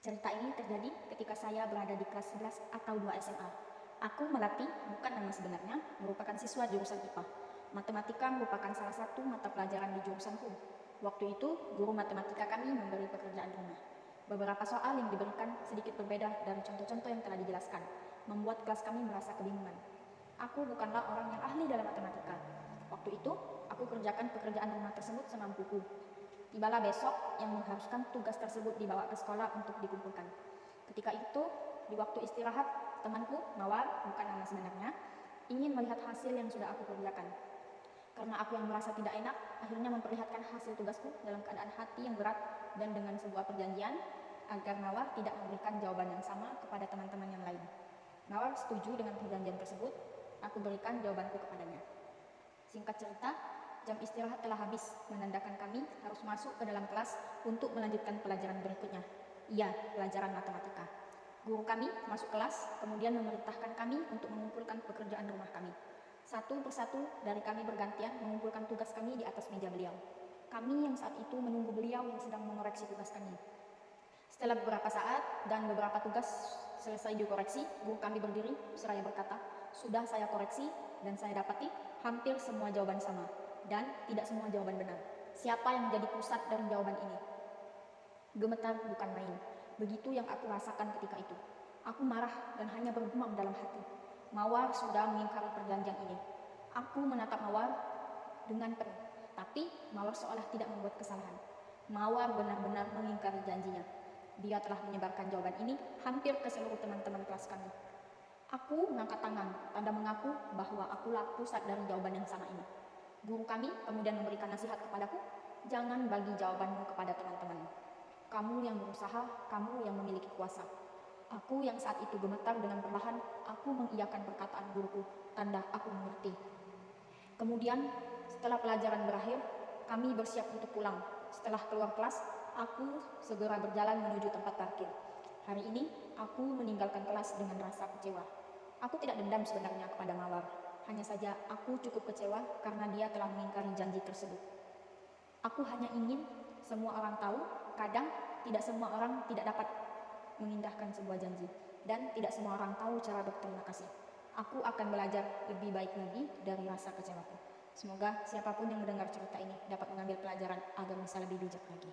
Cerita ini terjadi ketika saya berada di kelas 11 atau 2 SMA. Aku Melati, bukan nama sebenarnya, merupakan siswa jurusan IPA. Matematika merupakan salah satu mata pelajaran di jurusanku. Waktu itu, guru matematika kami memberi pekerjaan rumah. Beberapa soal yang diberikan sedikit berbeda dari contoh-contoh yang telah dijelaskan, membuat kelas kami merasa kebingungan. Aku bukanlah orang yang ahli dalam matematika. Waktu itu, aku kerjakan pekerjaan rumah tersebut semampuku. Tibalah besok yang mengharuskan tugas tersebut dibawa ke sekolah untuk dikumpulkan. Ketika itu, di waktu istirahat, temanku, Mawar, bukan nama sebenarnya, ingin melihat hasil yang sudah aku kerjakan. Karena aku yang merasa tidak enak, akhirnya memperlihatkan hasil tugasku dalam keadaan hati yang berat dan dengan sebuah perjanjian agar Mawar tidak memberikan jawaban yang sama kepada teman-teman yang lain. Mawar setuju dengan perjanjian tersebut, aku berikan jawabanku kepadanya. Singkat cerita, jam istirahat telah habis, menandakan kami harus masuk ke dalam kelas untuk melanjutkan pelajaran berikutnya. Iya, pelajaran matematika. Guru kami masuk kelas, kemudian memerintahkan kami untuk mengumpulkan pekerjaan rumah kami. Satu persatu dari kami bergantian mengumpulkan tugas kami di atas meja beliau. Kami yang saat itu menunggu beliau yang sedang mengoreksi tugas kami. Setelah beberapa saat dan beberapa tugas selesai dikoreksi, guru kami berdiri seraya berkata, "Sudah saya koreksi dan saya dapati hampir semua jawaban sama. Dan tidak semua jawaban benar. Siapa yang menjadi pusat dari jawaban ini?" Gemetar bukan main. Begitu yang aku rasakan ketika itu. Aku marah dan hanya bergumam dalam hati. Mawar sudah mengingkari perjanjian ini. Aku menatap Mawar dengan penuh. Tapi Mawar seolah tidak membuat kesalahan. Mawar benar-benar mengingkari janjinya. Dia telah menyebarkan jawaban ini hampir ke seluruh teman-teman kelas kami. Aku mengangkat tangan, tanda mengaku bahwa akulah pusat dari jawaban yang sama ini. Guru kami kemudian memberikan nasihat kepadaku, "Jangan bagi jawabanmu kepada teman-teman. Kamu yang berusaha, kamu yang memiliki kuasa." Aku yang saat itu gemetar dengan perlahan, aku mengiyakan perkataan guruku, tanda aku mengerti. Kemudian, setelah pelajaran berakhir, kami bersiap untuk pulang. Setelah keluar kelas, aku segera berjalan menuju tempat parkir. Hari ini, aku meninggalkan kelas dengan rasa kecewa. Aku tidak dendam sebenarnya kepada Mawar. Hanya saja aku cukup kecewa karena dia telah mengingkari janji tersebut. Aku hanya ingin semua orang tahu, kadang tidak semua orang tidak dapat mengindahkan sebuah janji. Dan tidak semua orang tahu cara berterima kasih. Aku akan belajar lebih baik lagi dari rasa kecewaku. Semoga siapapun yang mendengar cerita ini dapat mengambil pelajaran agar bisa lebih bijak lagi.